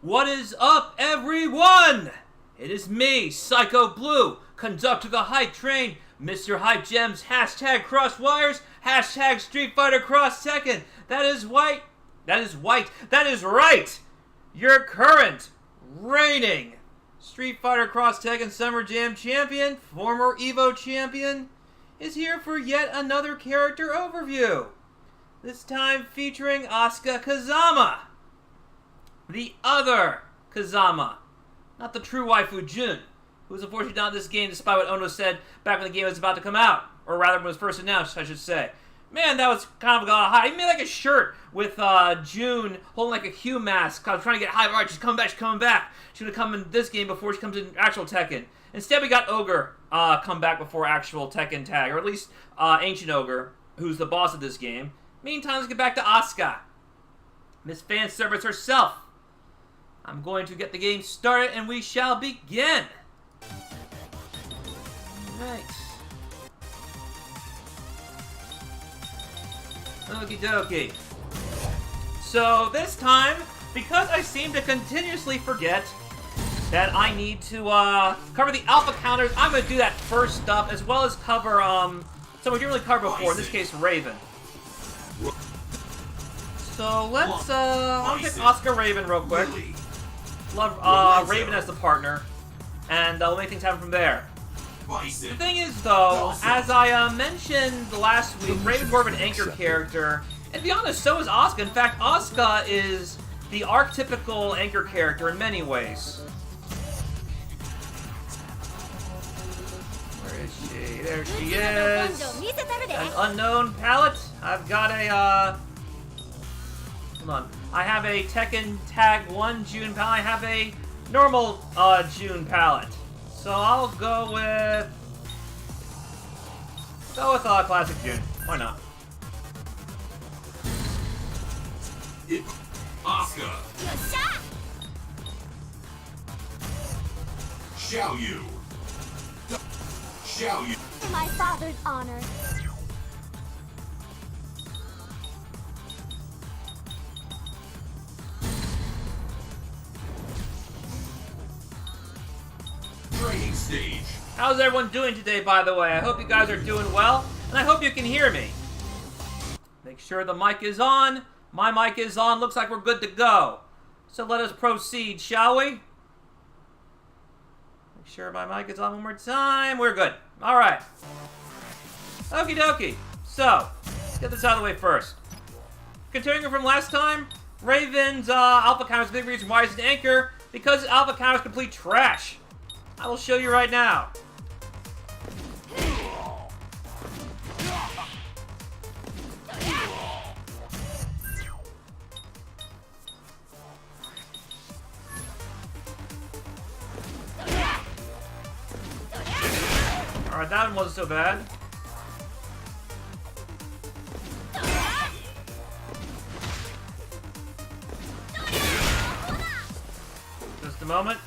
What is up, everyone? It is me, Psycho Blue, conductor of the Hype Train, Mr. Hype Gems, hashtag Crosswires, hashtag Street Fighter Cross Tekken. That is white. That is white. That is right. Your current, reigning Street Fighter Cross Tekken Summer Jam champion, former EVO champion, is here for yet another character overview. This time featuring Asuka Kazama. The other Kazama. Not the true waifu Jun, who was unfortunately not in this game despite what Ono said back when the game was about to come out. Or rather, when it was first announced, I should say. Man, that was kind of a high. He made like a shirt with June holding like a Q mask. I was trying to get high. Alright, she's coming back, she's coming back. She's going to come in this game before she comes in actual Tekken. Instead, we got Ogre come back before actual Tekken tag. Or at least Ancient Ogre, who's the boss of this game. Meantime, let's get back to Asuka. Miss Fan Service herself. I'm going to get the game started and we shall begin. Alright. Okie dokie. So this time, because I seem to continuously forget that I need to cover the alpha counters, I'm going to do that first up, as well as cover someone we didn't really cover before, in this case Raven. So let's I'll pick Asuka Raven real quick. Love Raven as the partner, and we'll make things happen from there. The thing is, though, as I mentioned last week, Raven's more of an anchor character, and to be honest, so is Asuka. In fact, Asuka is the archetypical anchor character in many ways. Where is she? There she is. An unknown palette. I've got a hold on. I have a Tekken Tag 1 June palette. I have a normal June palette. So I'll go with classic June. Why not? Asuka. Shall you? Shall you? My father's honor. Training stage. How's everyone doing today, by the way? I hope you guys are doing well, and I hope you can hear me. Make sure the mic is on. My mic is on. Looks like we're good to go. So let us proceed, shall we? Make sure my mic is on one more time. We're good. All right. Okie dokie. So, let's get this out of the way first. Continuing from last time, Raven's alpha counter is a big reason why he's an anchor, because alpha counter is complete trash. I will show you right now. Alright, that one wasn't so bad. Just a moment.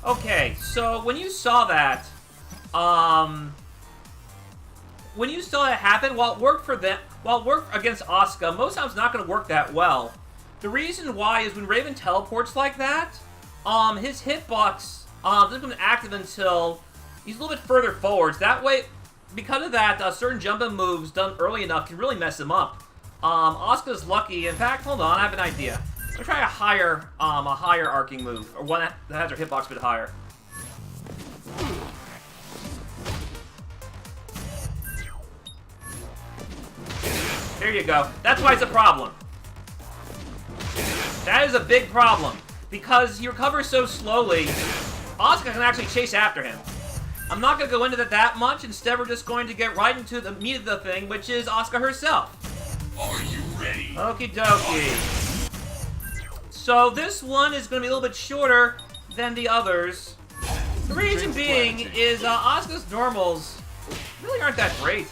Okay, so when you saw that, happen, while it worked against Asuka, most times it's not going to work that well. The reason why is when Raven teleports like that, his hitbox doesn't become active until he's a little bit further forwards. That way, because of that, certain jumping moves done early enough can really mess him up. Asuka's lucky. In fact, hold on, I have an idea. I'm gonna try a higher arcing move, or one that has her hitbox a bit higher. There you go. That's why it's a problem. That is a big problem, because he recovers so slowly, Asuka can actually chase after him. I'm not gonna go into that much. Instead, we're just going to get right into the meat of the thing, which is Asuka herself. Are you ready? Okie dokie. So this one is going to be a little bit shorter than the others. The reason being is Asuka's normals really aren't that great.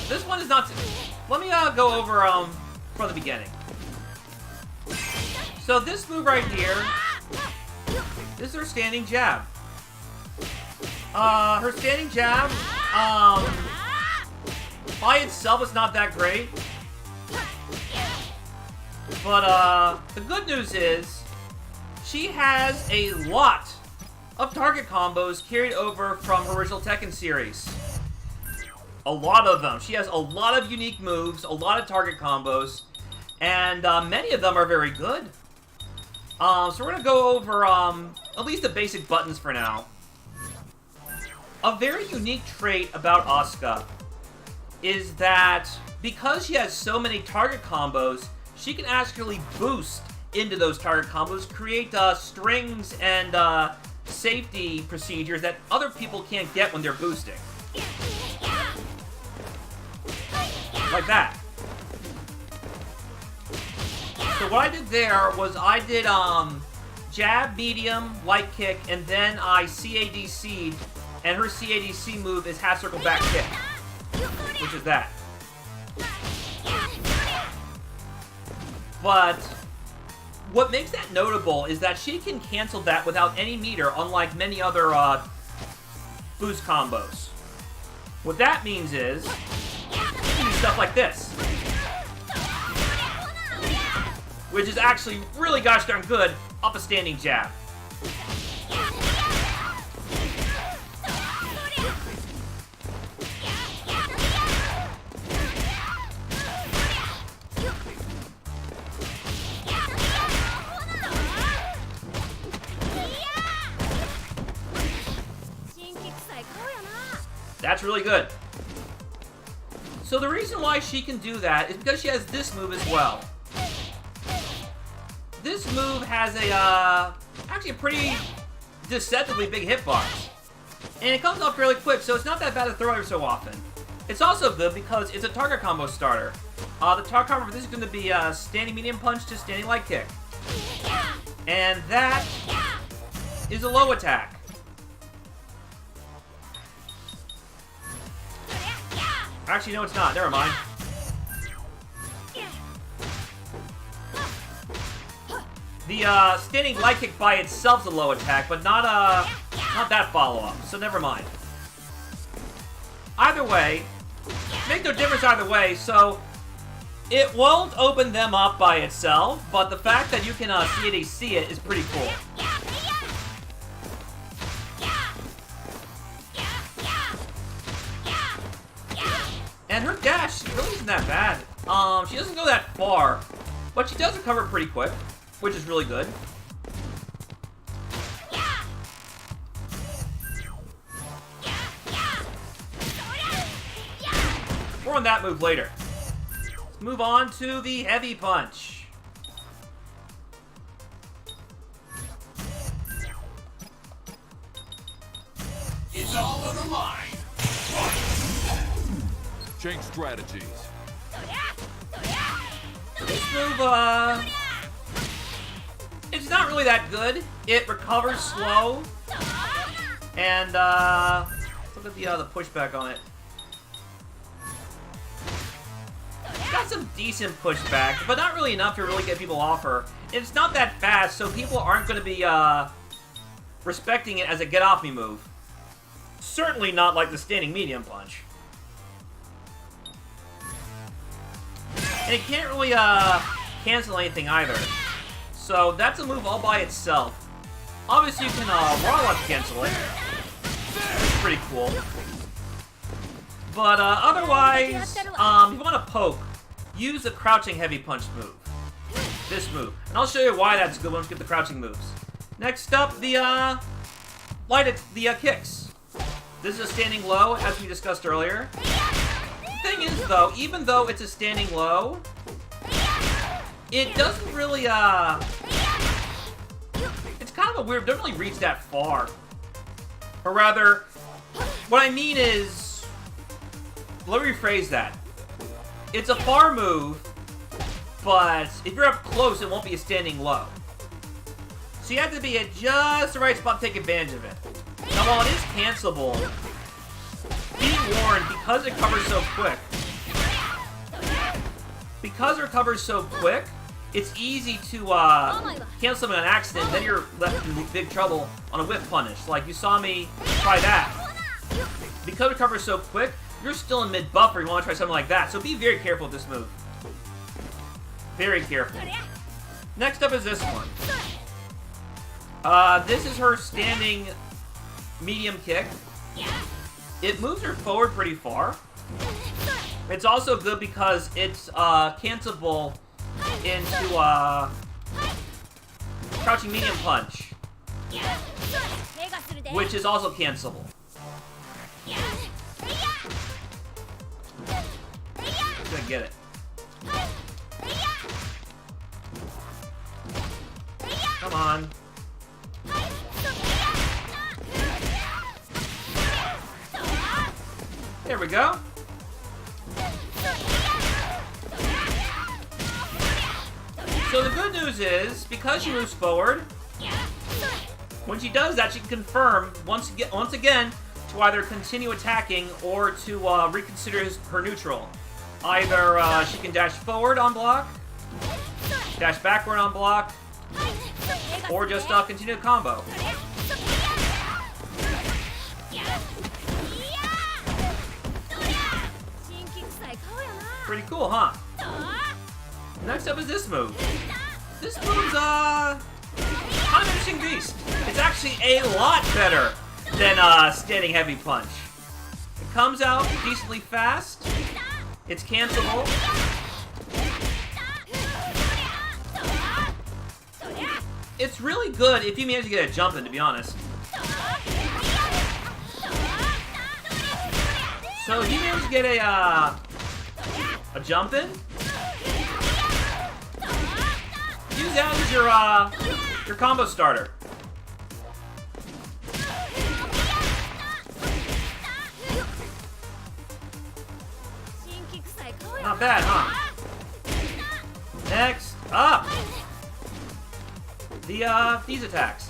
This one is not... Let me go over from the beginning. So this move right here, this is her standing jab. Her standing jab, by itself is not that great. But, the good news is, she has a lot of target combos carried over from her original Tekken series. A lot of them. She has a lot of unique moves, a lot of target combos, and many of them are very good. So we're gonna go over at least the basic buttons for now. A very unique trait about Asuka is that because she has so many target combos, she can actually boost into those target combos, create strings and safety procedures that other people can't get when they're boosting. Like that. So what I did there was I did jab, medium, light kick, and then I CADC'd, and her CADC move is half circle back kick, which is that. But what makes that notable is that she can cancel that without any meter, unlike many other boost combos. What that means is she can do stuff like this, which is actually really gosh darn good up a standing jab. That's really good. So the reason why she can do that is because she has this move as well. This move has actually a pretty deceptively big hitbox. And it comes off fairly quick, so it's not that bad to throw every so often. It's also good because it's a target combo starter. The target combo for this is going to be standing medium punch to standing light kick. And that is a low attack. Actually, no, it's not. Never mind. The standing light kick by itself is a low attack, but not that follow-up. So never mind. Either way, make no difference either way. So it won't open them up by itself, but the fact that you can CADC it is pretty cool. And her dash really isn't that bad. She doesn't go that far, but she does recover pretty quick, which is really good. More on that move later. Let's move on to the heavy punch. It's all on the line. Change strategies. This move, it's not really that good. It recovers slow. And, look at the pushback on it. It's got some decent pushback, but not really enough to really get people off her. It's not that fast, so people aren't going to be, respecting it as a get-off-me move. Certainly not like the standing medium punch. And it can't really, cancel anything either. So that's a move all by itself. Obviously you can, raw left cancel it. It's pretty cool. But, otherwise, if you want to poke, use the crouching heavy punch move. This move. And I'll show you why that's good once we get the crouching moves. Next up, the kicks. This is a standing low, as we discussed earlier. The thing is, though, even though it's a standing low, it doesn't really, it's kind of a weird, doesn't really reach that far. Or rather, what I mean is, let me rephrase that. It's a far move, but if you're up close, it won't be a standing low. So you have to be at just the right spot to take advantage of it. Now, while it is cancelable, be warned, because it covers so quick. Because it recovers so quick, it's easy to cancel something on accident, then you're left in big trouble on a whip punish. Like, you saw me try that. Because it recovers so quick, you're still in mid-buffer. You want to try something like that. So be very careful with this move. Very careful. Next up is this one. This is her standing medium kick. It moves her forward pretty far. It's also good because it's cancelable into crouching medium punch, which is also cancelable. I'm gonna get it. Come on. There we go. So the good news is, because she moves forward, when she does that, she can confirm once again to either continue attacking or to reconsider her neutral. Either she can dash forward on block, dash backward on block, or just continue the combo. Pretty cool, huh? Next up is this move. This move's kind of interesting beast. It's actually a lot better than standing heavy punch. It comes out decently fast. It's cancelable. It's really good if you manage to get a jump in, to be honest. So if you manage to get a jump in, use that as your combo starter. Not bad, huh? Next up, these attacks.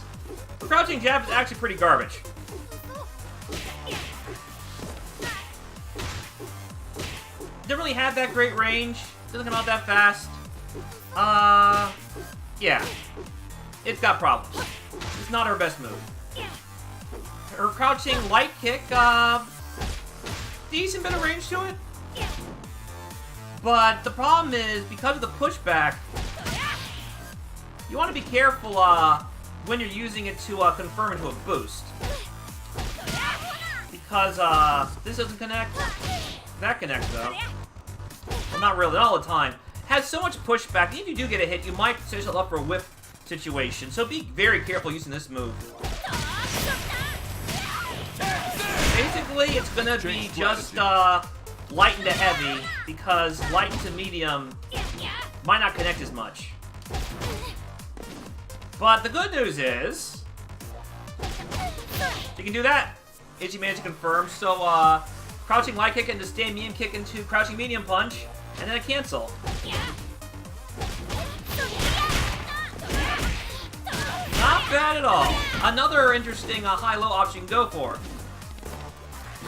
Crouching jab is actually pretty garbage. Doesn't really have that great range. Doesn't come out that fast. Yeah. It's got problems. It's not her best move. Her crouching light kick, decent bit of range to it. But the problem is, because of the pushback, you want to be careful when you're using it to confirm into a boost. Because this doesn't connect. That connects though. Well, not really, not all the time. Has so much pushback, and if you do get a hit, you might set yourself up for a whiff situation. So be very careful using this move. Basically, it's gonna be just light into heavy, because light into medium might not connect as much. But the good news is, you can do that if you manage to confirm. So, crouching light kick into stand medium kick into crouching medium punch, and then a cancel. Not bad at all. Another interesting high-low option you can go for.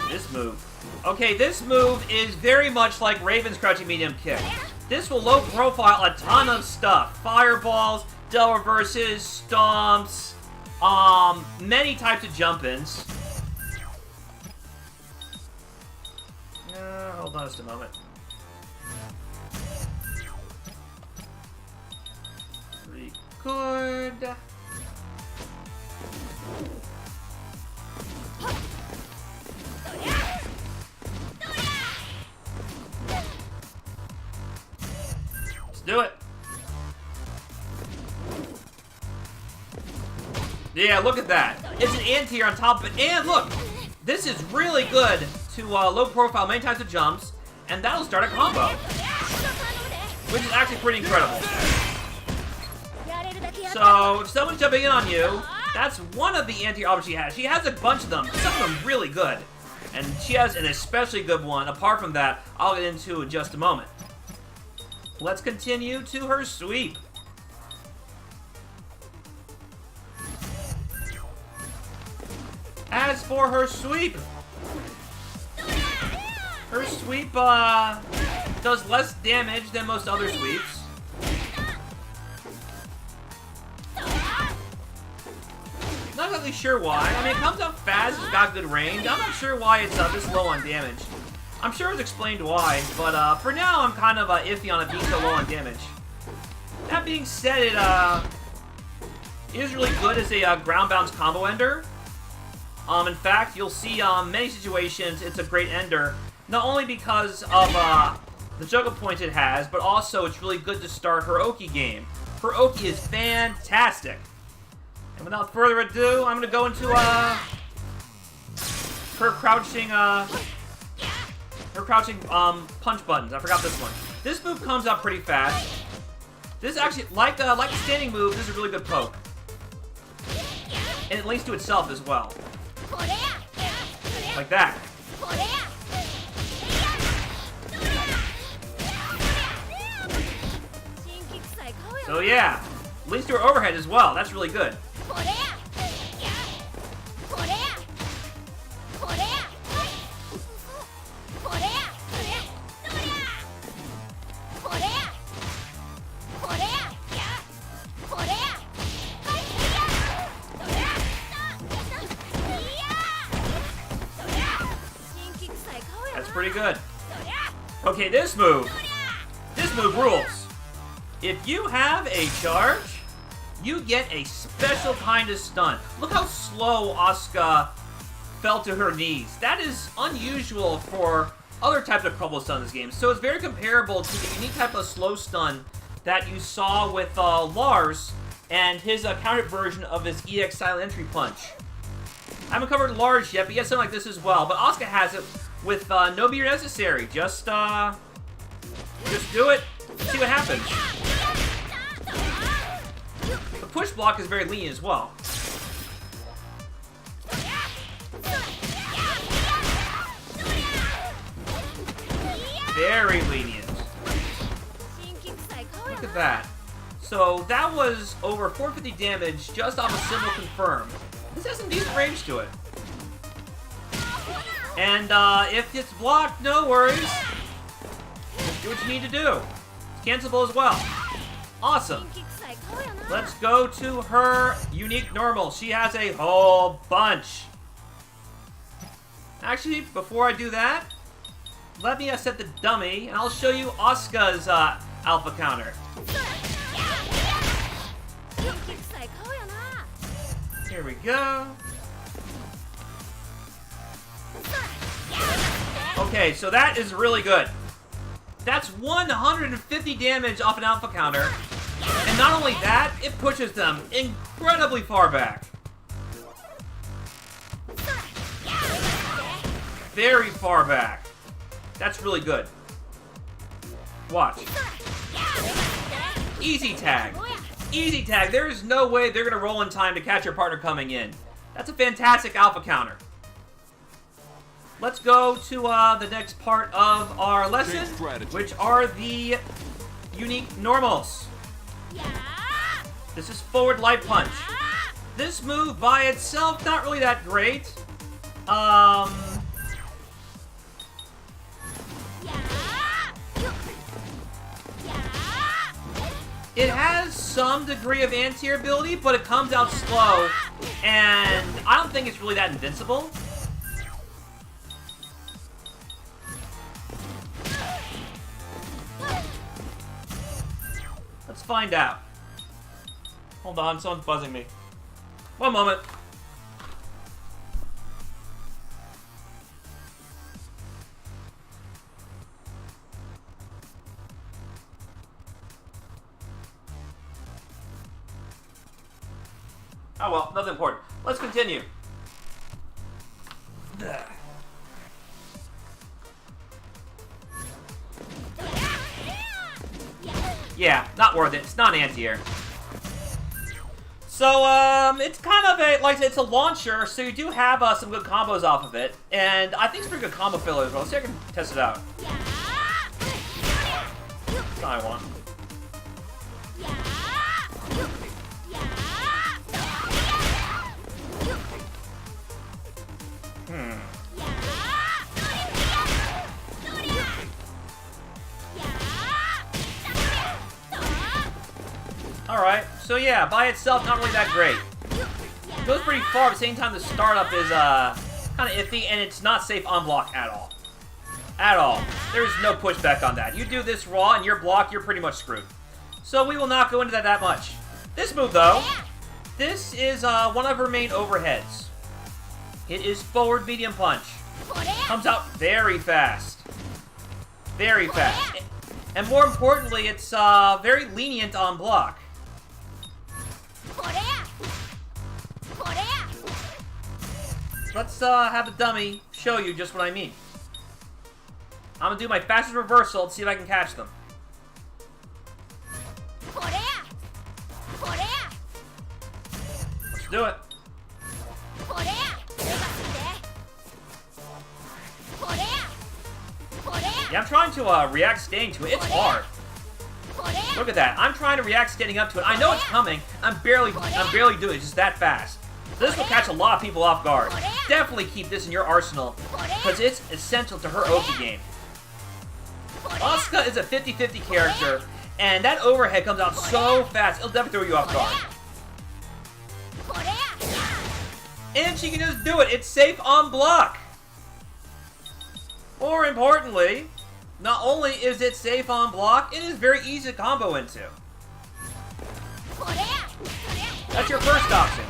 This move. Okay, this move is very much like Raven's crouching medium kick. This will low profile a ton of stuff. Fireballs, double reverses, stomps, many types of jump-ins. Hold on just a moment. Record. Let's do it. Yeah, look at that. It's an anti-air on top of it. And look, this is really good to low profile many types of jumps, and that'll start a combo, which is actually pretty incredible. So if someone's jumping in on you, that's one of the anti-air options she has. She has a bunch of them, some of them really good, and she has an especially good one. Apart from that, I'll get into in just a moment. Let's continue to her sweep. As for her sweep, does less damage than most other sweeps. not exactly sure why. I mean, it comes up fast, it's got good range. I'm not sure why it's this low on damage. I'm sure it's explained why, but for now, I'm kind of iffy on it being so low on damage. That being said, it is really good as a ground bounce combo ender. In fact, you'll see many situations it's a great ender, not only because of the juggle points it has, but also it's really good to start her Oki game. Her Oki is fantastic. And without further ado, I'm going to go into her crouching punch buttons. I forgot this one. This move comes up pretty fast. This actually, like the standing move, this is a really good poke. And it links to itself as well. Like that. So yeah, links to her overhead as well. That's really good. That's pretty good. Okay, this move rules. If you have a charge, you get a special kind of stun. Look how slow Asuka fell to her knees. That is unusual for other types of crumble stun in this game. So it's very comparable to the unique type of slow stun that you saw with Lars and his countered version of his EX silent entry punch. I haven't covered Lars yet, but he has something like this as well. But Asuka has it with no beer necessary. Just do it. See what happens. The push block is very lenient as well. Very lenient. Look at that. So that was over 450 damage just off a simple confirm. This has some decent range to it. And if it's blocked, no worries. Just do what you need to do. It's cancelable as well. Awesome. Let's go to her unique normal. She has a whole bunch. Actually, before I do that, let me set the dummy, and I'll show you Asuka's alpha counter. Here we go. Okay, so that is really good. That's 150 damage off an alpha counter. And not only that, it pushes them incredibly far back. Very far back. That's really good. Watch. Easy tag. Easy tag. There is no way they're going to roll in time to catch your partner coming in. That's a fantastic alpha counter. Let's go to the next part of our lesson, which are the unique normals. This is forward light punch. This move by itself, not really that great. It has some degree of anti-air ability, but it comes out slow, and I don't think it's really that invincible. Let's find out. Hold on, someone's buzzing me. One moment. Oh well, nothing important. Let's continue. Yeah, not worth it. It's not anti-air. So, it's kind of a, like I said, it's a launcher, so you do have some good combos off of it. And I think it's a pretty good combo filler as well. Let's see if I can test it out. That's what I want. Alright, so yeah, by itself, not really that great. goes pretty far, but at the same time the startup is kind of iffy, and it's not safe on block at all. At all. There's no pushback on that. You do this raw and you're blocked, you're pretty much screwed. So we will not go into that much. This move, though, this is one of her main overheads. It is forward medium punch. Comes out very fast. Very fast. And more importantly, it's very lenient on block. Let's have the dummy show you just what I mean. I'm gonna do my fastest reversal to see if I can catch them. Let's do it. Yeah, I'm trying to react standing to it. It's hard. Look at that. I'm trying to react standing up to it. I know it's coming. I'm barely doing it. It's just that fast. So this will catch a lot of people off guard. Definitely keep this in your arsenal because it's essential to her Oki game. Asuka is a 50-50 character, and that overhead comes out so fast, it'll definitely throw you off guard. And she can just do it. It's safe on block. More importantly, not only is it safe on block, it is very easy to combo into. That's your first option.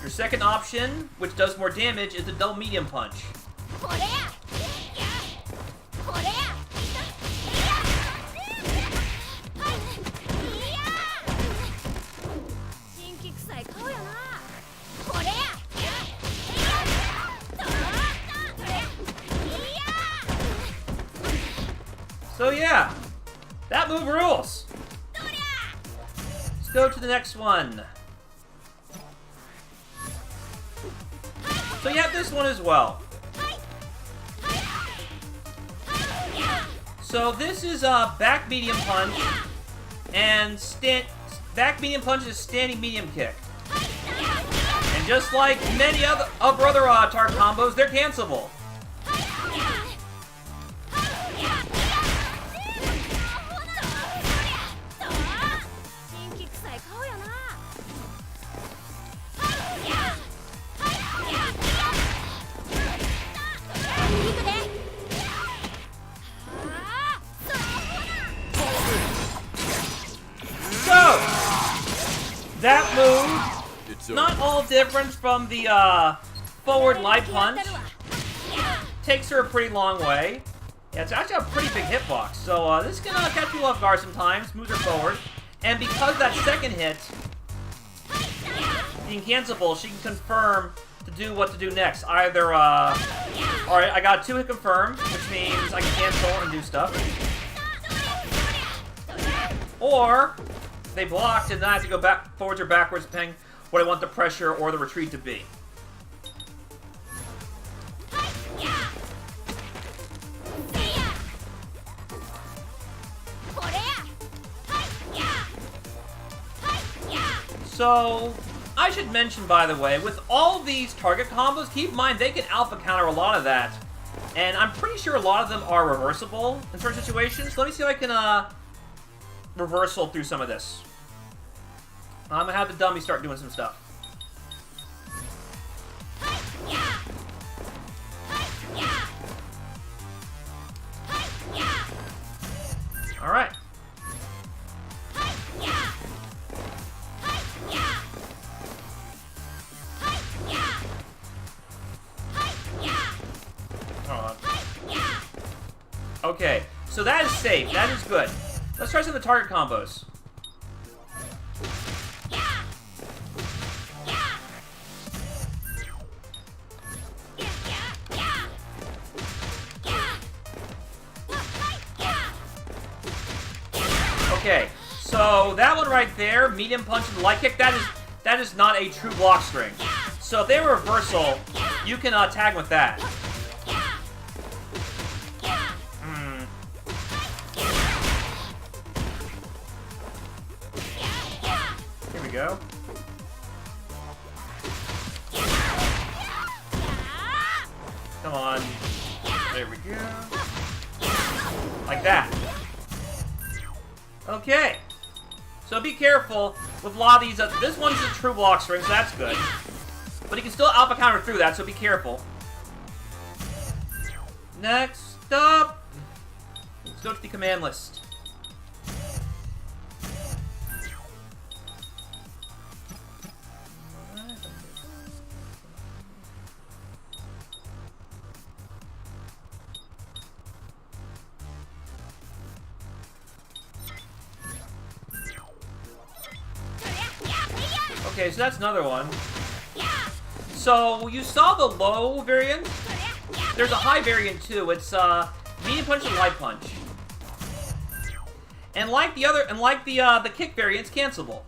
Your second option, which does more damage, is the double medium punch. So yeah, that move rules. Let's go to the next one. So you have this one as well. So this is a back medium punch, and back medium punch is standing medium kick. And just like many other target combos, they're cancelable. That move, not all different from the forward light punch. Takes her a pretty long way. Yeah, it's actually a pretty big hitbox, so this can catch you off guard sometimes, moves her forward. And because that second hit being cancelable, she can confirm to do what to do next. Either, alright, I got 2-hit confirm, which means I can cancel and do stuff. Or they blocked, and then I have to go back forwards or backwards, depending what I want the pressure or the retreat to be. So, I should mention, by the way, with all these target combos, keep in mind they can alpha counter a lot of that. And I'm pretty sure a lot of them are reversible in certain situations. So let me see if I can reversal through some of this. I'm gonna have the dummy start doing some stuff. Alright. Okay, so that is safe. That is good. Let's try some of the target combos. Okay, so that one right there, medium punch and light kick, that is not a true block string. So if they have a reversal, you can tag with that. Here we go. Come on. There we go. Like that. Okay. So be careful with a lot of these. This one's a true block string, so that's good. But he can still alpha counter through that, so be careful. Next up, let's go to the command list. Okay, so that's another one. So you saw the low variant. There's a high variant too. It's medium punch and light punch. And like the kick variant, it's cancelable.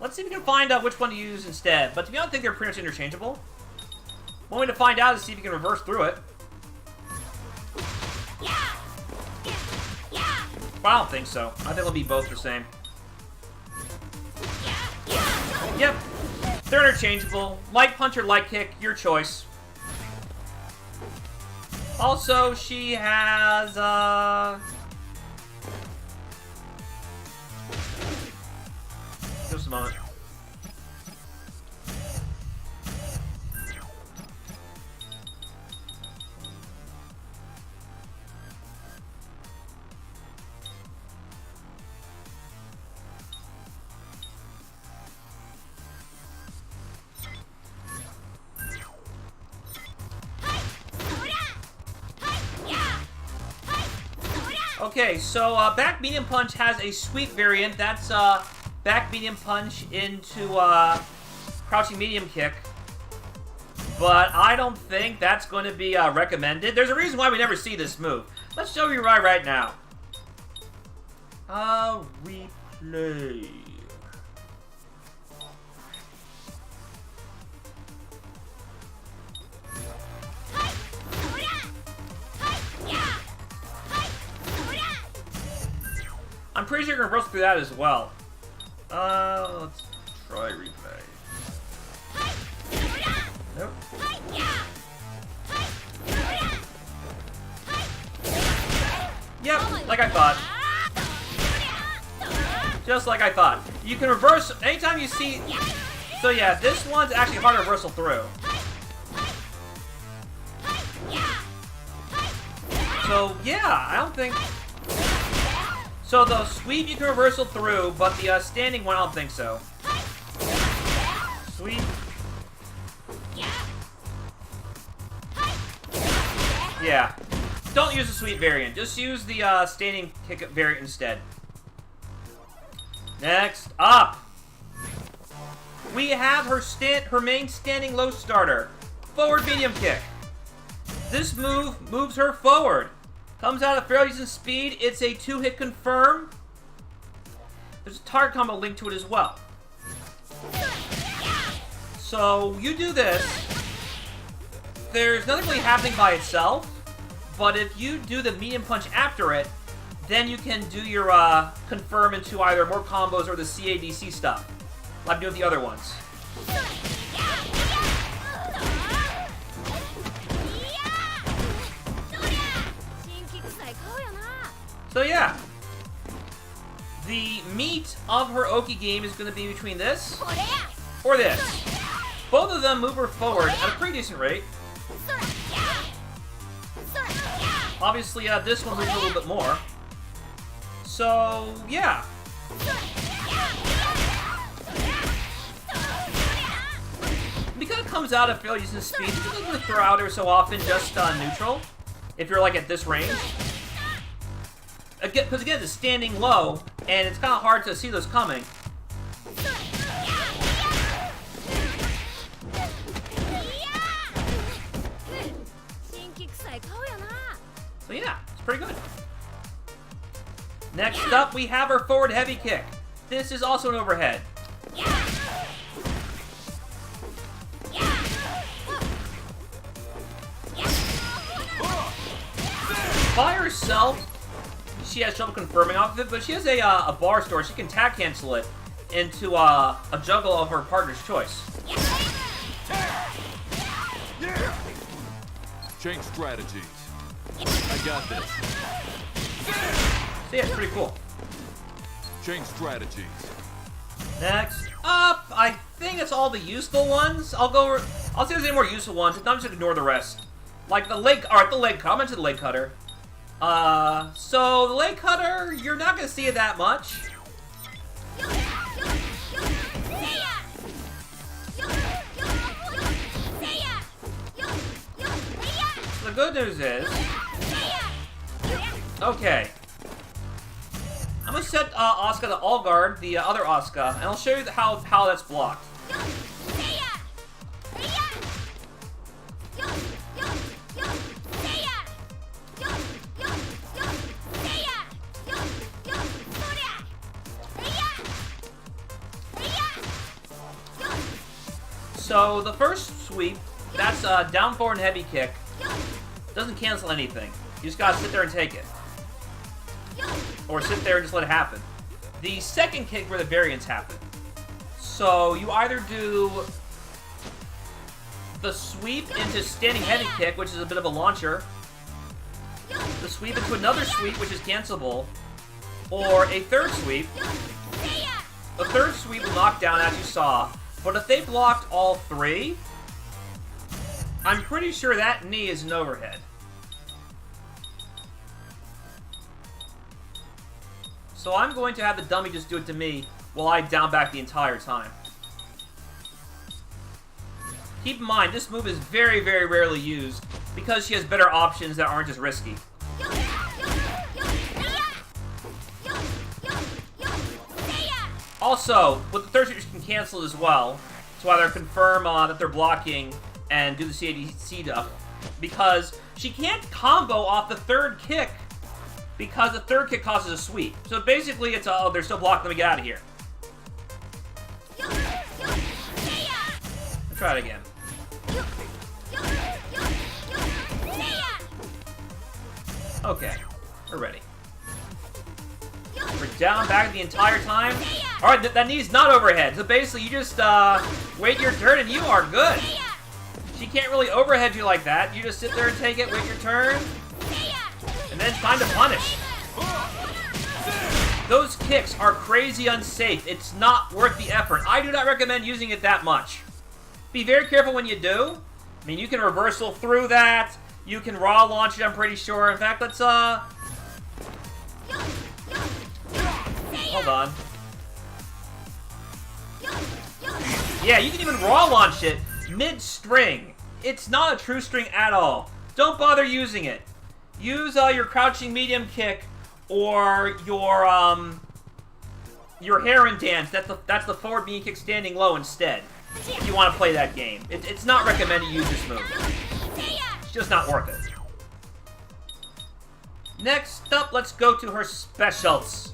Let's see if we can find out which one to use instead. But to be honest, I think they're pretty much interchangeable. One way to find out is see if you can reverse through it. But I don't think so. I think they'll be both the same. Yep. They're interchangeable. Light punch or light kick, your choice. Also, she has, just a moment. Okay, so back medium punch has a sweep variant. That's back medium punch into crouching medium kick. But I don't think that's going to be recommended. There's a reason why we never see this move. Let's show you right now. Replay. I'm pretty sure you're gonna reverse through that as well. Let's try replay. Nope. Yep, like I thought. Just like I thought. You can reverse anytime you see. So yeah, this one's actually hard to reversal through. So yeah, I don't think. So the sweep you can reversal through, but the standing one I don't think so. Sweep. Yeah. Don't use the sweep variant. Just use the standing kick variant instead. Next up, we have her main standing low starter, forward medium kick. This move moves her forward. Comes out at fairly decent speed. It's a 2-hit confirm. There's a target combo linked to it as well. So you do this. There's nothing really happening by itself, but if you do the medium punch after it, then you can do your confirm into either more combos or the CADC stuff, like doing the other ones. So yeah, the meat of her Oki game is going to be between this or this. Both of them move her forward at a pretty decent rate. Obviously, this one moves a little bit more. So yeah. Because it comes out at fairly decent speed, you can throw out her so often just neutral, if you're like at this range. Because again, it's standing low, and it's kind of hard to see those coming. So yeah, it's pretty good. Next up, we have our forward heavy kick. This is also an overhead. By herself, she has trouble confirming off of it, but she has a bar store. She can tag cancel it into a juggle of her partner's choice. Change strategies. I got this. So yeah, it's pretty cool. Change strategies. Next up, I think it's all the useful ones. I'll see if there's any more useful ones. If not, I'm just gonna ignore the rest. Like the leg, alright, the leg cutter. I'll mention the leg cutter. So the leg cutter, you're not gonna see it that much. The good news is, okay, I'm gonna set Asuka to all guard, the other Asuka, and I'll show you how that's blocked. So the first sweep, that's down forward and heavy kick. Doesn't cancel anything. You just gotta sit there and take it. Or sit there and just let it happen. The second kick where the variants happen. So you either do the sweep into standing heavy kick, which is a bit of a launcher. The sweep into another sweep, which is cancelable. Or a third sweep. The third sweep will knock down, as you saw. But if they blocked all three, I'm pretty sure that knee is an overhead. So I'm going to have the dummy just do it to me while I down back the entire time. Keep in mind, this move is very, very rarely used because she has better options that aren't as risky. Also, with the third sweep, you can cancel as well. So either confirm that they're blocking and do the CADC duck. Because she can't combo off the third kick because the third kick causes a sweep. So basically it's oh, they're still blocked, let me get out of here. Let's try it again. Okay, we're ready. We're down back the entire time. Alright, that knee's not overhead. So basically you just wait your turn and you are good. She can't really overhead you like that. You just sit there and take it, wait your turn, and then it's time to punish. Those kicks are crazy unsafe. It's not worth the effort. I do not recommend using it that much. Be very careful when you do. I mean, you can reversal through that. You can raw launch it, I'm pretty sure. In fact, let's, hold on. Yeah, you can even raw launch it mid-string. It's not a true string at all. Don't bother using it. Use your crouching medium kick or your heron dance. That's the forward medium kick standing low instead. If you want to play that game. It's not recommended to use this move. It's just not worth it. Next up, let's go to her specials.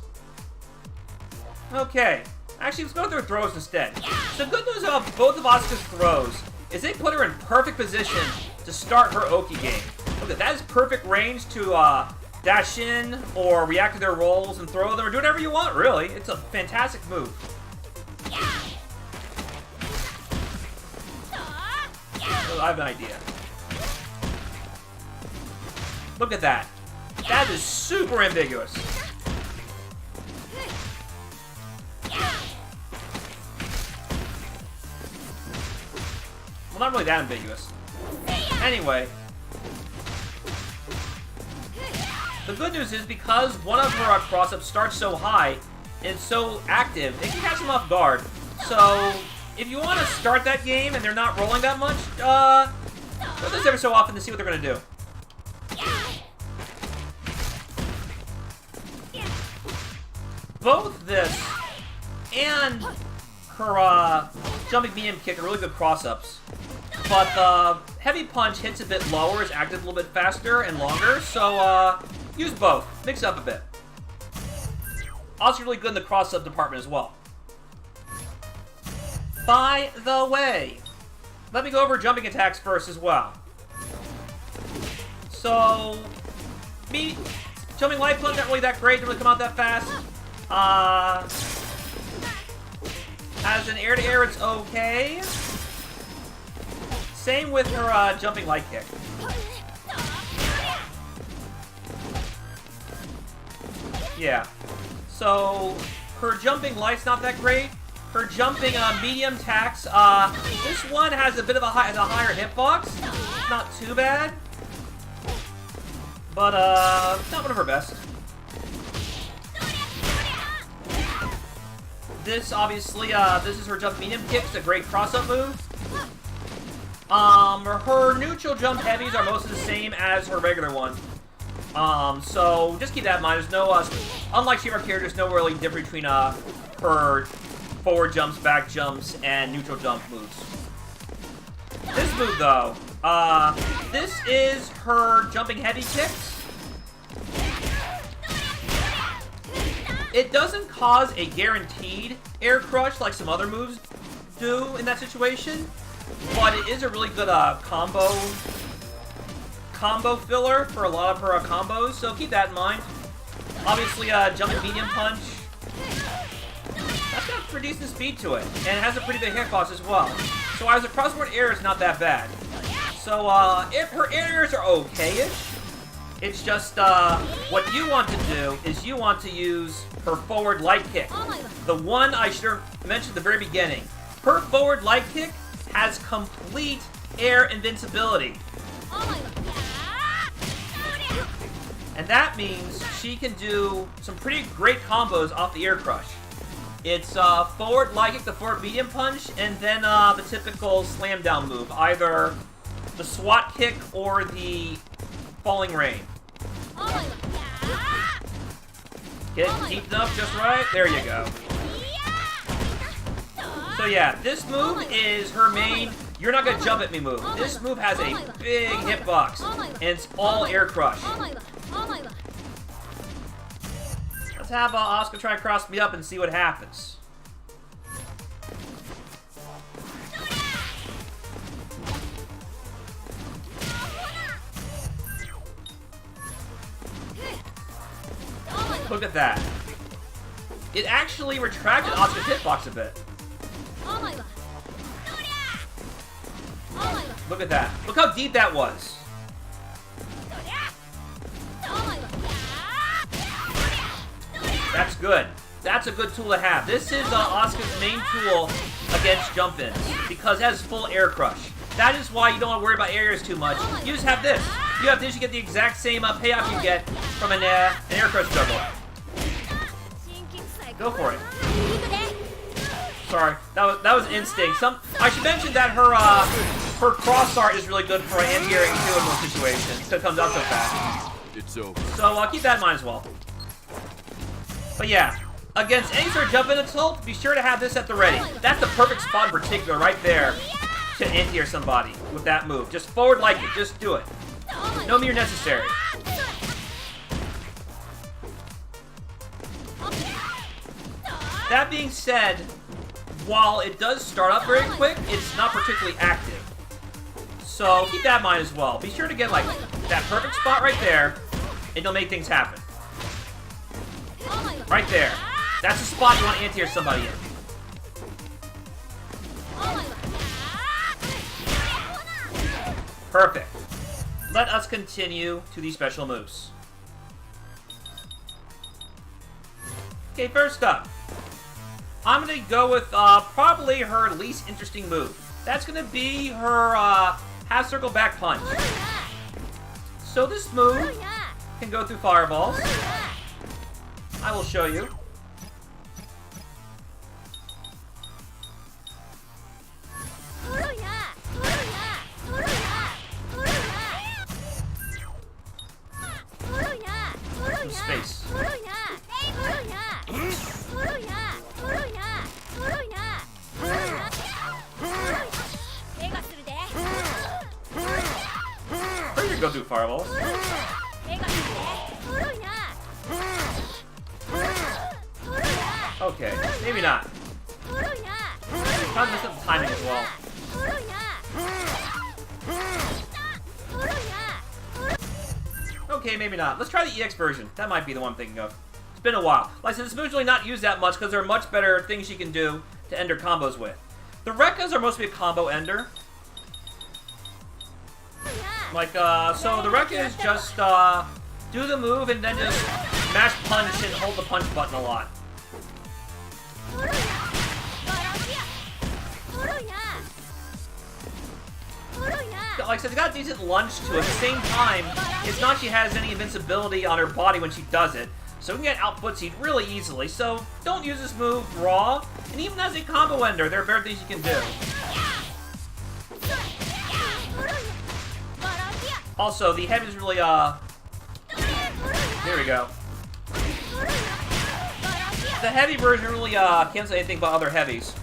Okay. Actually, let's go through her throws instead. So the good news about both of Asuka's throws is they put her in perfect position to start her Oki game. Look at that is perfect range to dash in or react to their rolls and throw them or do whatever you want, really. It's a fantastic move. So I have an idea. Look at that. That is super ambiguous. Well, not really that ambiguous. Anyway. The good news is because one of her cross-ups starts so high, and so active, it can catch them off guard. So, if you want to start that game and they're not rolling that much, do this every so often to see what they're going to do. Both this and her jumping medium kick are really good cross-ups. But the heavy punch hits a bit lower, is active a little bit faster and longer, so use both. Mix up a bit. Also really good in the cross-up department as well. By the way, let me go over jumping attacks first as well. So, jumping light punch, not really that great, didn't really come out that fast. As an air-to-air, it's okay. Same with her jumping light kick. Yeah. So, her jumping light's not that great. Her jumping medium attacks, this one has a bit of a higher hitbox. Not too bad. But, not one of her best. This, obviously, this is her jump medium kick. It's a great cross-up move. Her neutral jump heavies are mostly the same as her regular one. So just keep that in mind. There's no, unlike She-Ra characters, no really difference between, her forward jumps, back jumps, and neutral jump moves. This move, though, this is her jumping heavy kicks. It doesn't cause a guaranteed air crush like some other moves do in that situation, but it is a really good combo filler for a lot of her combos, so keep that in mind. Obviously, jumping medium punch, that's got pretty decent speed to it, and it has a pretty big hitbox as well. So as a crossboard air, it's not that bad. So if her airs are okay-ish, it's just what you want to do is you want to use her forward light kick. The one I should have mentioned at the very beginning. Her forward light kick has complete air invincibility. And that means she can do some pretty great combos off the air crush. It's forward light kick, the forward medium punch, and then the typical slam down move, either the SWAT kick or the falling rain. Get it deep enough, just right. There you go. So yeah, this move is her main you're not gonna jump at me move. This move has a big hitbox, and it's all air crush. Let's have Asuka try to cross me up and see what happens. Look at that. It actually retracted Asuka's hitbox a bit. Look at that. Look how deep that was. That's good. That's a good tool to have. This is Asuka's main tool against jump-ins, because it has full air crush. That is why you don't want to worry about areas too much. You just have this. You have this, you get the exact same payoff you get from an air crush juggle. Go for it. Sorry, that was instinct. I should mention that her cross art is really good for an anti-air in most situations, because it comes out so fast. It's over. So keep that in mind as well. But yeah, against any sort of jump in assault, be sure to have this at the ready. That's the perfect spot in particular, right there, to anti-air somebody with that move. Just forward like it. Just do it. No mirror necessary. That being said, while it does start up very quick, it's not particularly active. So keep that in mind as well. Be sure to get like that perfect spot right there, and it'll make things happen. Right there. That's the spot you want to anti-air somebody in. Perfect. Let us continue to these special moves. Okay, first up, I'm going to go with probably her least interesting move. That's going to be her half circle back punch. So this move can go through fireballs. I will show you. Some space. Or you can go through fireballs. Okay, maybe not. Probably messed up the timing as well. Okay, maybe not. Let's try the EX version. That might be the one I'm thinking of. It's been a while. Like I said, it's usually not used that much because there are much better things you can do to end her combos with. The Rekkas are mostly a combo ender. Like, so the Rekka is just, do the move and then just mash punch and hold the punch button a lot. said, it's got a decent lunge to it. At the same time, it's not she has any invincibility on her body when she does it. So we can get out footsied really easily. So don't use this move raw. And even as a combo ender, there are better things you can do. Also, the heavy's really, there we go. The heavy version really, can't say anything about other heavies.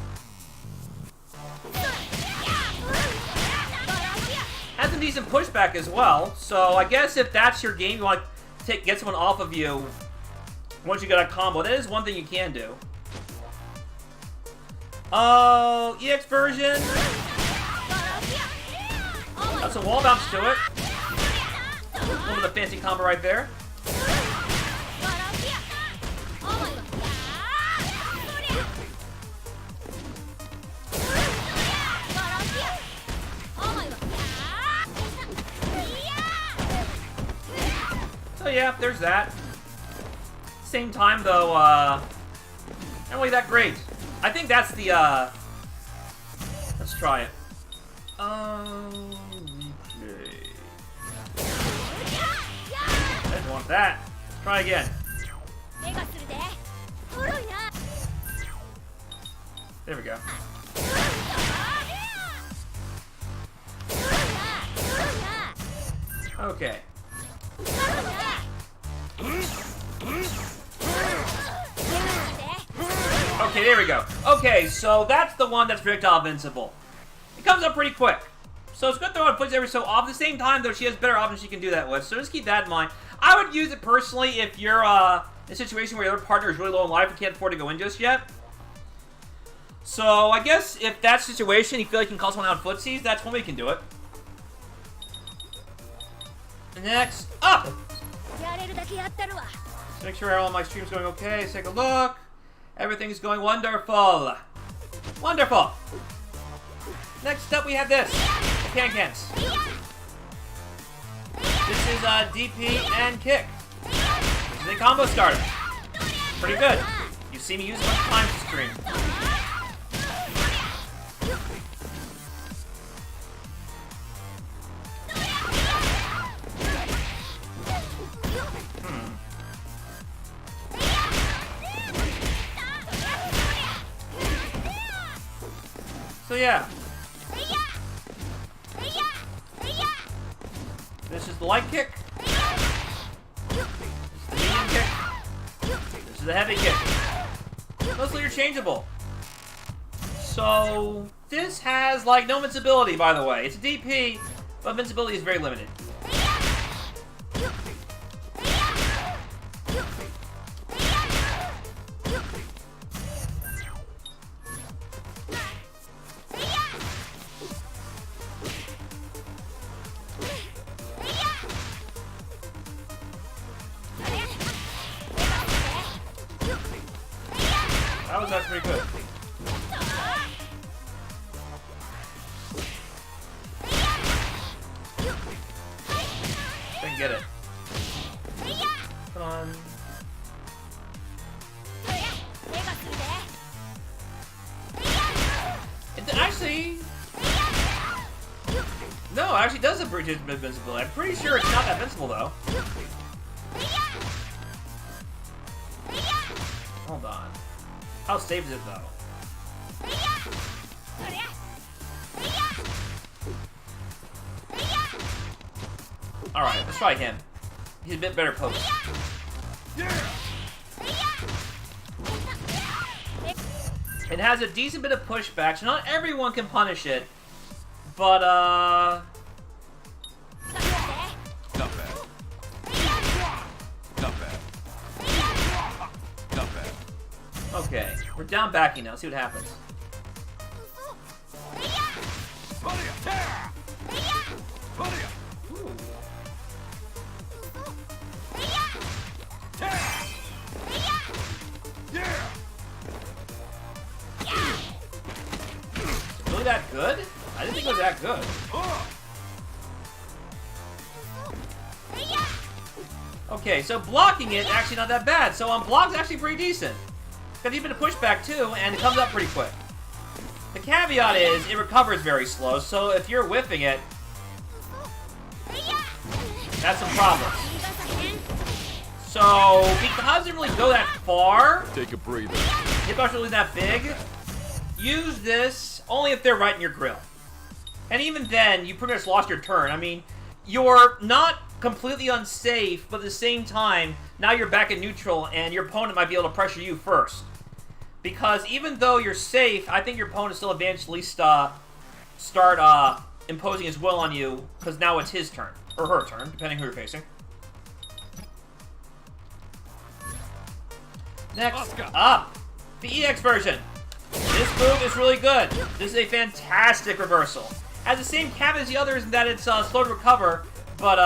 Has some decent pushback as well, so I guess if that's your game, you want to get someone off of you once you get a combo, that is one thing you can do. Oh, EX version. That's a wall bounce to it. A little bit of fancy combo right there. So yeah, there's that. Same time though, not really that great. I think that's the, let's try it. Okay. I didn't want that. Let's try again. There we go. Okay. Okay, there we go. Okay, so that's the one that's projectile invincible. It comes up pretty quick. So it's good to throw out foots every so often. At the same time, though, she has better options she can do that with. So just keep that in mind. I would use it personally if you're in a situation where your other partner is really low in life and can't afford to go in just yet. So I guess if that's the situation, you feel like you can call someone out footsies, that's one way you can do it. Next up! Let's make sure all my stream's going okay. Let's take a look. Everything's going wonderful. Wonderful. Next up we have this. The Can-Cans. This is DP and kick. This is a combo starter. Pretty good. You've seen me use it a bunch of times to stream. So yeah. This is the light kick. This is the medium kick. This is the heavy kick. Mostly interchangeable. So this has like no invincibility, by the way. It's a DP, but invincibility is very limited. That was actually pretty good. Didn't get it. Come on. It actually... No, it actually does have breach invincibility. I'm pretty sure it's not that invincible though. Hold on. How safe is it though? Alright, let's try him. He's a bit better post. It has a decent bit of pushback, so not everyone can punish it. But, Not bad. Not bad. Not bad. okay. We're down backing now. See what happens. Ooh. Really that good? I didn't think it was that good. Okay, so blocking it actually not that bad. So on block's actually pretty decent. It's got even a pushback too, and it comes up pretty quick. The caveat is it recovers very slow, so if you're whiffing it, That's some problems. So, because it didn't really go that far, Take a breather. hitbox really that big, use this only if they're right in your grill. And even then, you pretty much lost your turn. I mean, you're not completely unsafe, but at the same time, now you're back in neutral, and your opponent might be able to pressure you first. Because even though you're safe, I think your opponent still eventually start imposing his will on you, because now it's his turn. Or her turn, depending who you're facing. Next Asuka. up, the EX version. This move is really good. This is a fantastic reversal. Has the same cap as the others in that it's slow to recover, but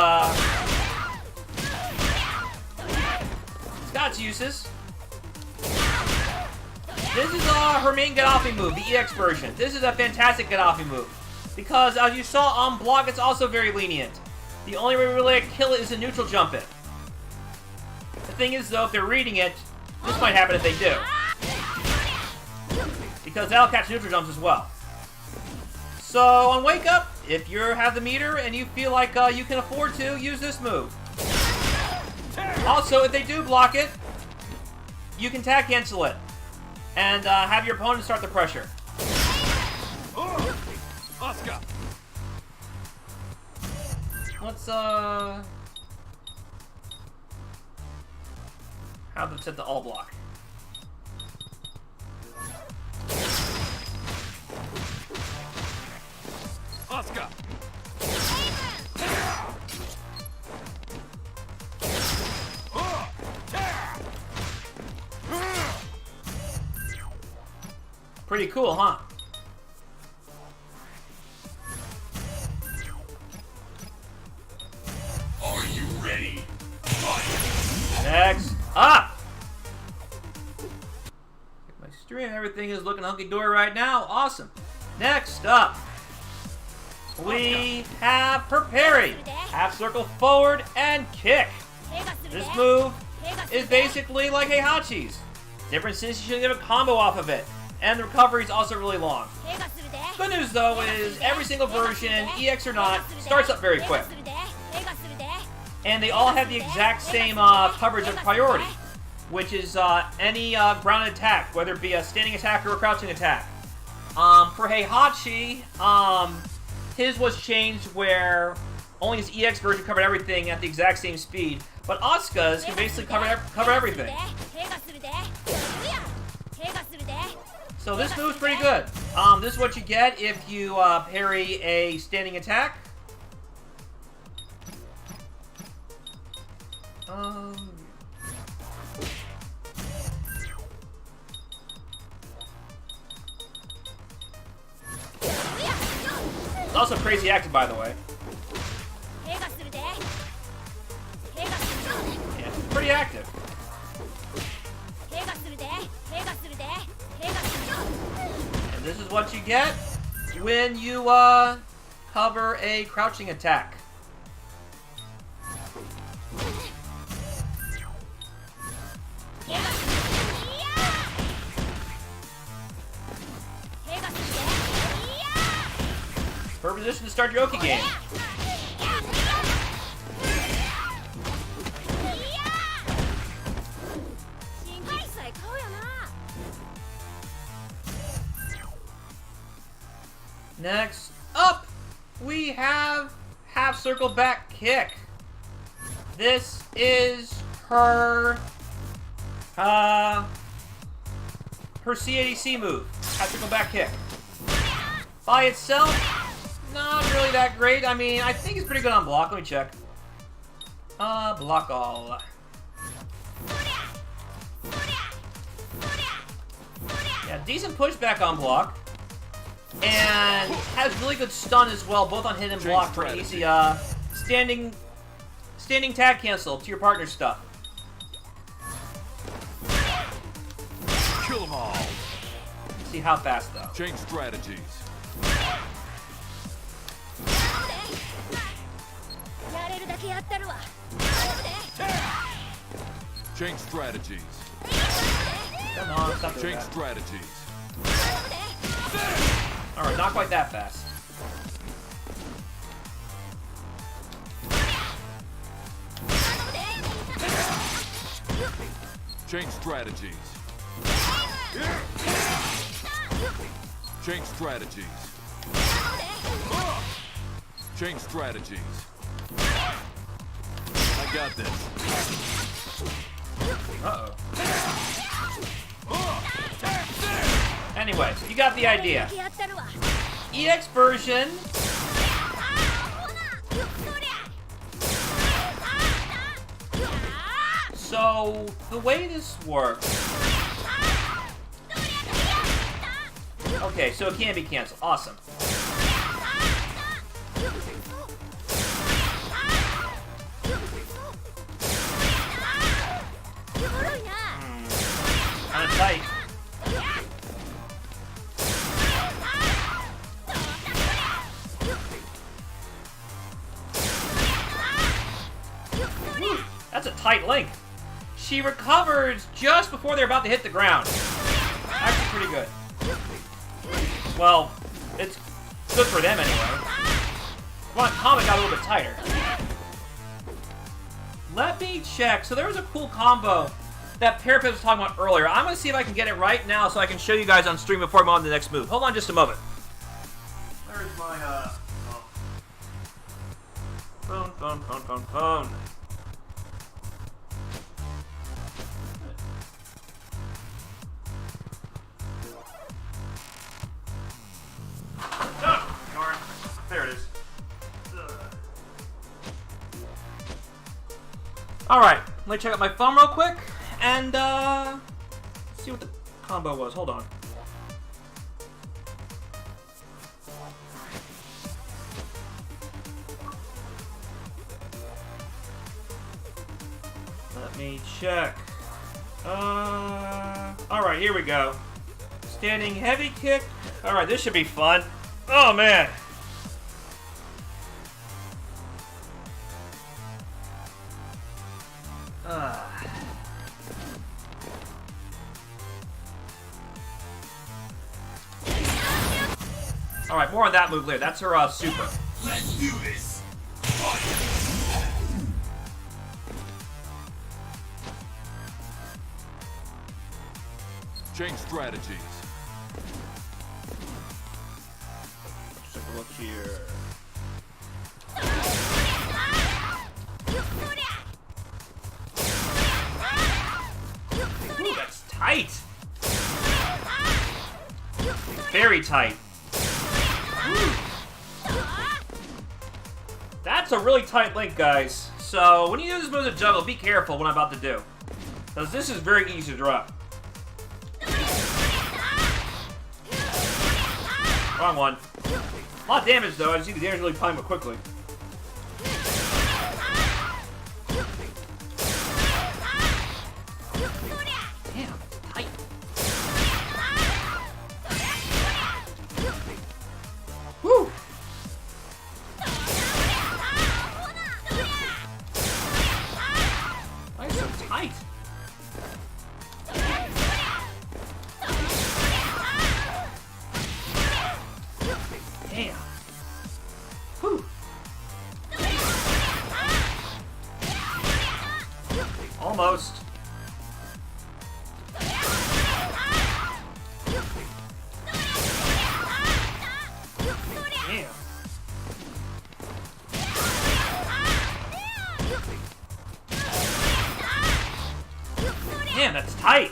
it's got its uses. This is her main get-offy move, the EX version. This is a fantastic get-offy move. Because as you saw on block, it's also very lenient. The only way we really kill it is to neutral jump it. The thing is though, if they're reading it, this might happen if they do. Because that'll catch neutral jumps as well. So on Wake Up, if you have the meter and you feel like you can afford to, use this move. Also, if they do block it, you can tag cancel it. And have your opponent start the pressure. Asuka. Let's have them set the all block. Asuka. Pretty cool, huh? Are you ready? Next up! My stream, everything is looking hunky-dory right now. Awesome. Next up, we have her parry. Half circle forward and kick. This move is basically like Heihachi's. Difference is you should get a combo off of it. And the recovery is also really long. Good news though is every single version, EX or not, starts up very quick. And they all have the exact same coverage of priority, which is any grounded attack, whether it be a standing attack or a crouching attack. For Heihachi, his was changed where only his EX version covered everything at the exact same speed, but Asuka's can basically cover everything. So this move's pretty good. This is what you get if you parry a standing attack. It's also crazy active, by the way. Yeah, it's pretty active. And this is what you get when you cover a crouching attack. Perfect position to start your Oki game. Next up, we have half circle back kick. This is her C80C move, half circle back kick. By itself, not really that great. I mean, I think it's pretty good on block. Let me check. Block all. Yeah, decent pushback on block. And has really good stun as well, both on hit and block for easy standing tag cancel to your partner's stuff. Kill them all. See how fast though. Change strategies. Change strategies. Come on, stop doing Change that. strategies. Alright, not quite that fast. Change strategies. Change strategies. Change strategies. I got this. Uh-oh. Anyway, you got the idea. EX version. So, the way this works... Okay, so it can be canceled. Awesome. Kinda tight. Whew, that's a tight link. She recovers just before they're about to hit the ground. Actually pretty good. Well, it's good for them anyway. Come on, Comet got a little bit tighter. Let me check. So there was a cool combo that Parapet was talking about earlier. I'm going to see if I can get it right now so I can show you guys on stream before I go on to the next move. Hold on just a moment. Where's my, phone. Oh, darn. There it is. Alright, let me check out my phone real quick and see what the combo was. Hold on. Let me check. Alright, here we go. Standing heavy kick. Alright, this should be fun. Oh, man. Alright, more on that move later. That's her super. Let's do this. Change strategies. Let's take a look here. Ooh, that's tight. Very tight. Ooh. That's a really tight link, guys. So when you use this move to juggle, be careful what I'm about to do, because this is very easy to drop. Wrong one. A lot of damage though. I just see the damage really climb up quickly. Damn, tight. Woo! Why is it so tight? Damn. Whew. Almost. Damn. Damn, that's tight.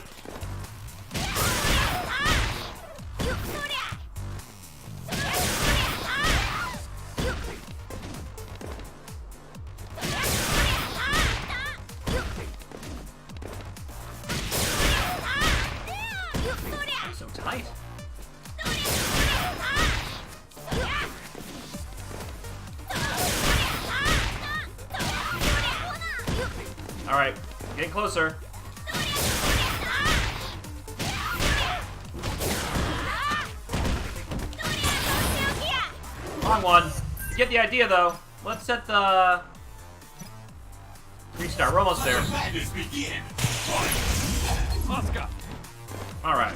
So tight. All right, getting closer. Wrong one. You get the idea, though. Let's set the restart. We're almost there. Madness begin. Asuka. All right.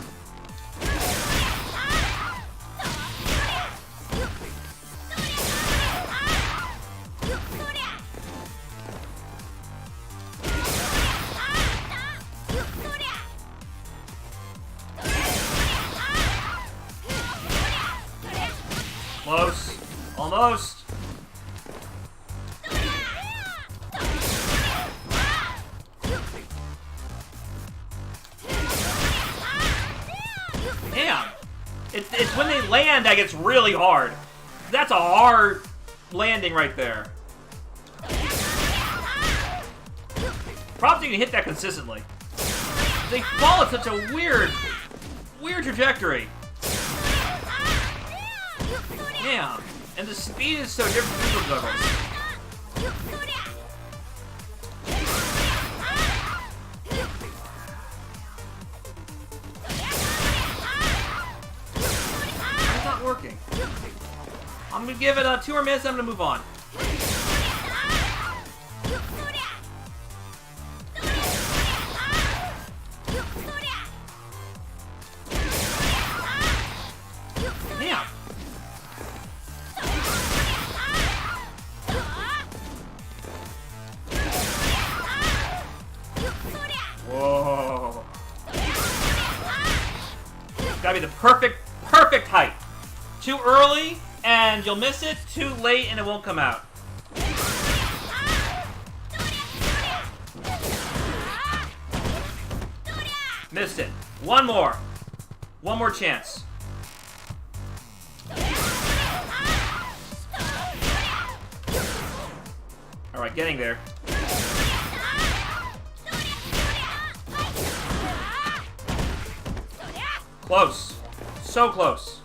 Close. Almost. Damn. It's when they land that gets really hard. That's a hard landing right there. Probably you can hit that consistently. They fall at such a weird trajectory. Damn. And the speed is so different from those levels. It's not working. I'm gonna give it 2 more minutes, I'm gonna move on. Damn. Whoa. Gotta be the perfect height. Too early and you'll miss it. Too late and it won't come out. Missed it. One more. One more chance. Alright, getting there. Close. So close.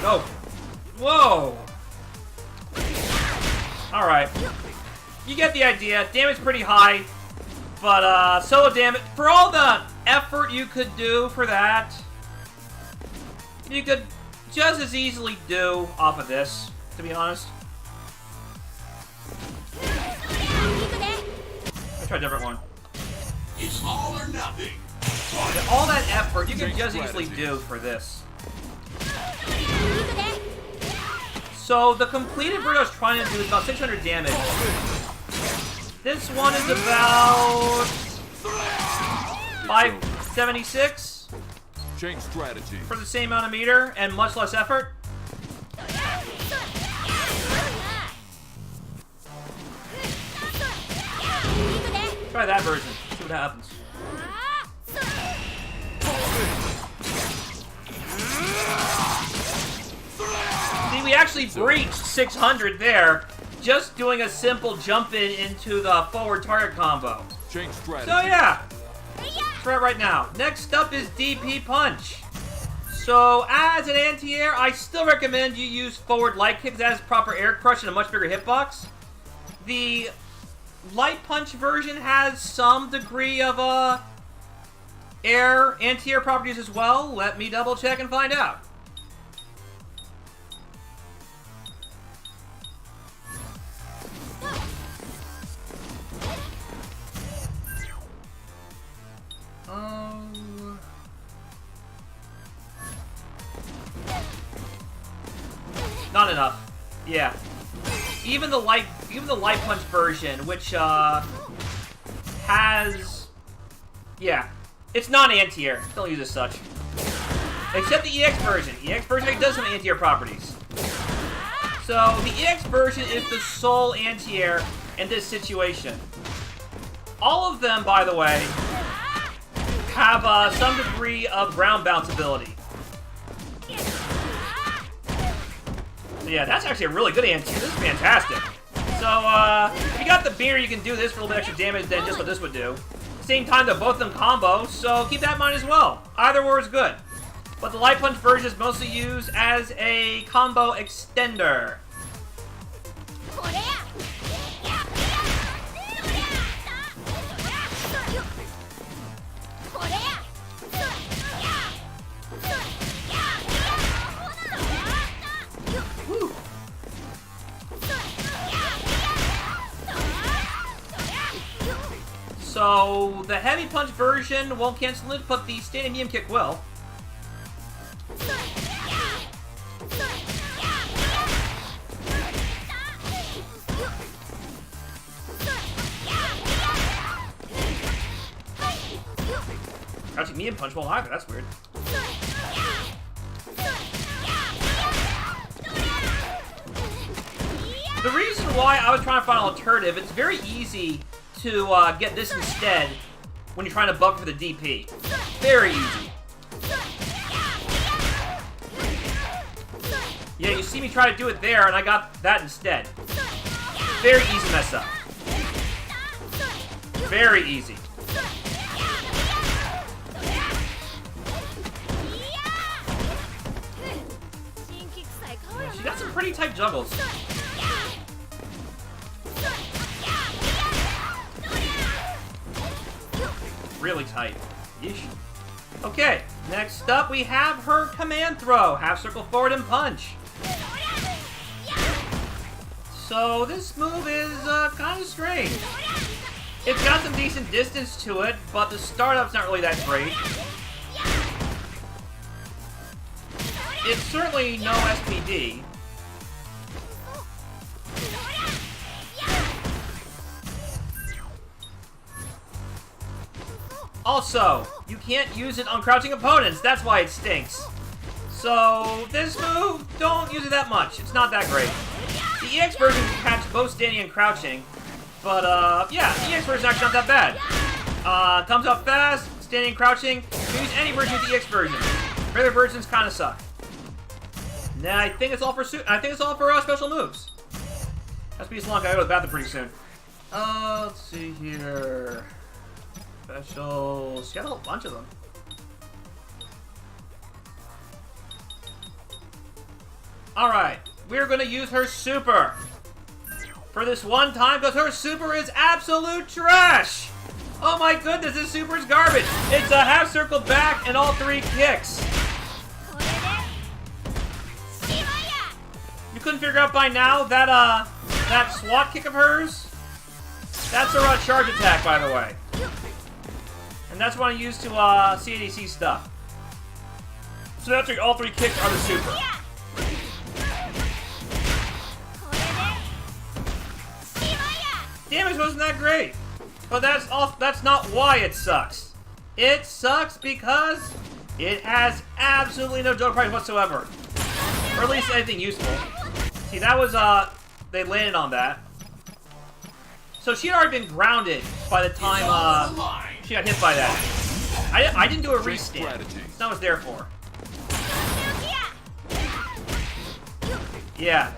Go. Whoa. Alright. You get the idea. Damage pretty high. But, solo damage. For all the effort you could do for that, you could just as easily do off of this, to be honest. Let's try a different one. It's all or nothing. All that effort you could just easily do for this. So the completed version I was trying to do is about 600 damage. This one is about 576 Change strategy. for the same amount of meter and much less effort. Try that version. See what happens. See, we actually breached 600 there, just doing a simple jump in into the forward target combo. Change strategy. So yeah, try it right now. Next up is DP Punch. So as an anti-air, I still recommend you use forward light kicks. That has proper air crush and a much bigger hitbox. The light punch version has some degree of anti-air properties as well. Let me double check and find out. Not enough. Yeah. Even the light punch version, which has, yeah, it's not anti-air. Don't use it as such. Except the EX version. EX version does have anti-air properties. So the EX version is the sole anti-air in this situation. All of them, by the way, have some degree of ground bounce ability. So yeah, that's actually a really good anti-air. This is fantastic. So, if you got the beer, you can do this for a little bit extra damage than just what this would do. At the same time, though, both of them combo, so keep that in mind as well. Either or is good. But the light punch version is mostly used as a combo extender. Woo. So, the heavy punch version won't cancel it, but the standing medium kick will. me and Punch won't either. That's weird. The reason why I was trying to find an alternative, it's very easy to get this instead when you're trying to buffer for the DP. Very easy. Yeah, you see me try to do it there, and I got that instead. Very easy mess up. Very easy. She got some pretty tight juggles. Really tight. Yeesh. Okay, next up we have her command throw. Half circle forward and punch. So this move is kind of strange. It's got some decent distance to it, but the startup's not really that great. It's certainly no SPD. Also, you can't use it on crouching opponents. That's why it stinks. So, this move, don't use it that much. It's not that great. The EX version can catch both standing and crouching. But, yeah, the EX version is actually not that bad. Comes up fast, standing and crouching. You can use any version of the EX version. Regular versions kind of suck. Nah, I think it's all for special moves. Has to be so long. I gotta go to the bathroom pretty soon. Let's see here. Specials. She got a whole bunch of them. Alright, we're gonna use her super. For this one time, because her super is absolute trash! Oh my goodness, this super is garbage! It's a half circle back and all 3 kicks. You couldn't figure out by now that, that SWAT kick of hers? That's her charge attack, by the way. And that's what I use to, CADC stuff. So that's all 3 kicks are the super. Damage wasn't that great. But that's not why it sucks. It sucks because it has absolutely no dog price whatsoever. Or at least anything useful. See, that was, they landed on that. So she had already been grounded by the time, she got hit by that. I didn't do a restand. That's not what it's there for. Yeah.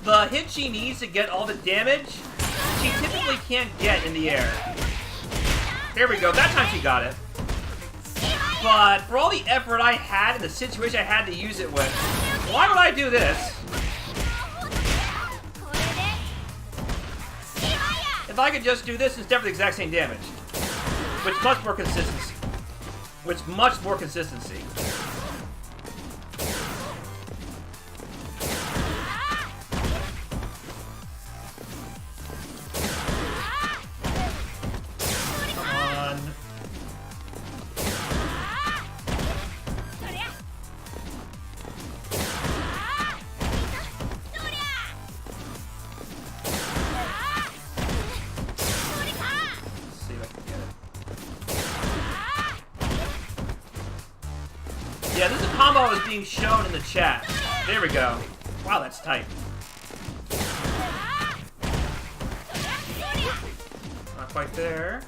The hit she needs to get all the damage, she typically can't get in the air. There we go. That time she got it. But for all the effort I had and the situation I had to use it with, why would I do this? If I could just do this instead of the exact same damage. With much more consistency. Yeah, this is a combo is being shown in the chat. There we go. Wow, that's tight. Not quite there.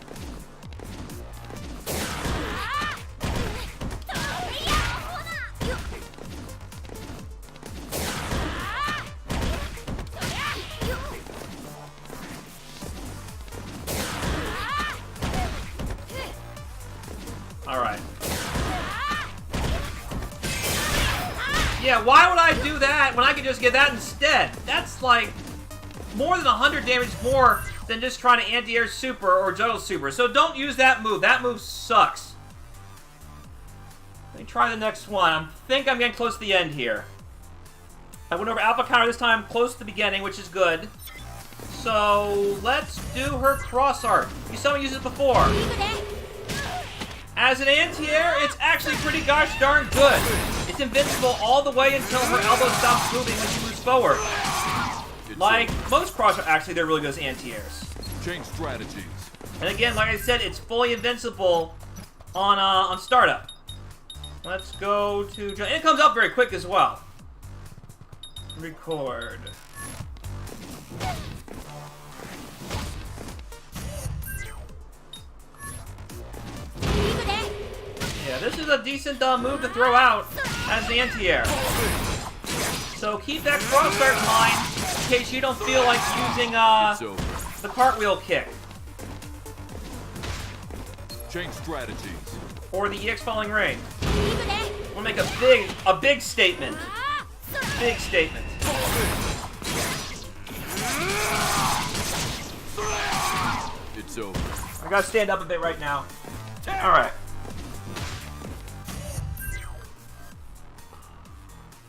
Alright. Yeah, why would I do that when I could just get that instead? That's like more than 100 damage more than just trying to anti-air super or juggle super. So don't use that move. That move sucks. Let me try the next one. I think I'm getting close to the end here. I went over alpha counter this time, close to the beginning, which is good. So let's do her cross art. You saw me use it before. As an anti-air, it's actually pretty gosh darn good. It's invincible all the way until her elbow stops moving when she moves forward. Like most cross art, actually, they're really good as anti-airs. Change strategies. And again, like I said, it's fully invincible on startup. Let's go to... And it comes up very quick as well. Record. Yeah, this is a decent move to throw out as the anti-air. So keep that crossfire in mind in case you don't feel like using the cartwheel kick. Change strategies. Or the EX falling rain. We'll make a big statement. Big statement. It's over. I gotta stand up a bit right now. Alright.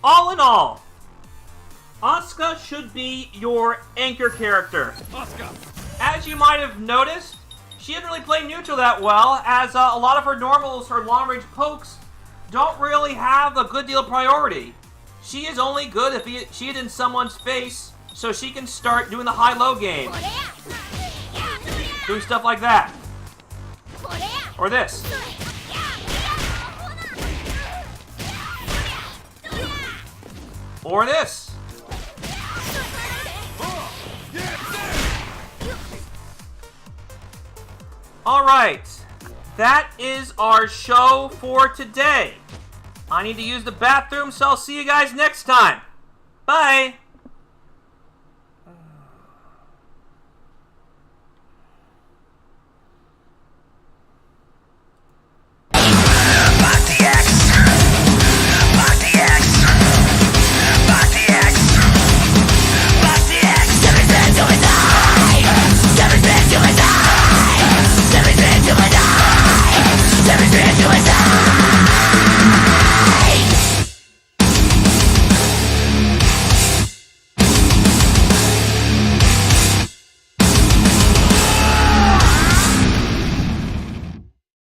All in all, Asuka should be your anchor character. Asuka. As you might have noticed, she didn't really play neutral that well, as a lot of her normals, her long-range pokes, don't really have a good deal of priority. She is only good if she is in someone's face, so she can start doing the high-low game. Doing stuff like that. Or this. Or this. Alright, that is our show for today. I need to use the bathroom, so I'll see you guys next time. Bye!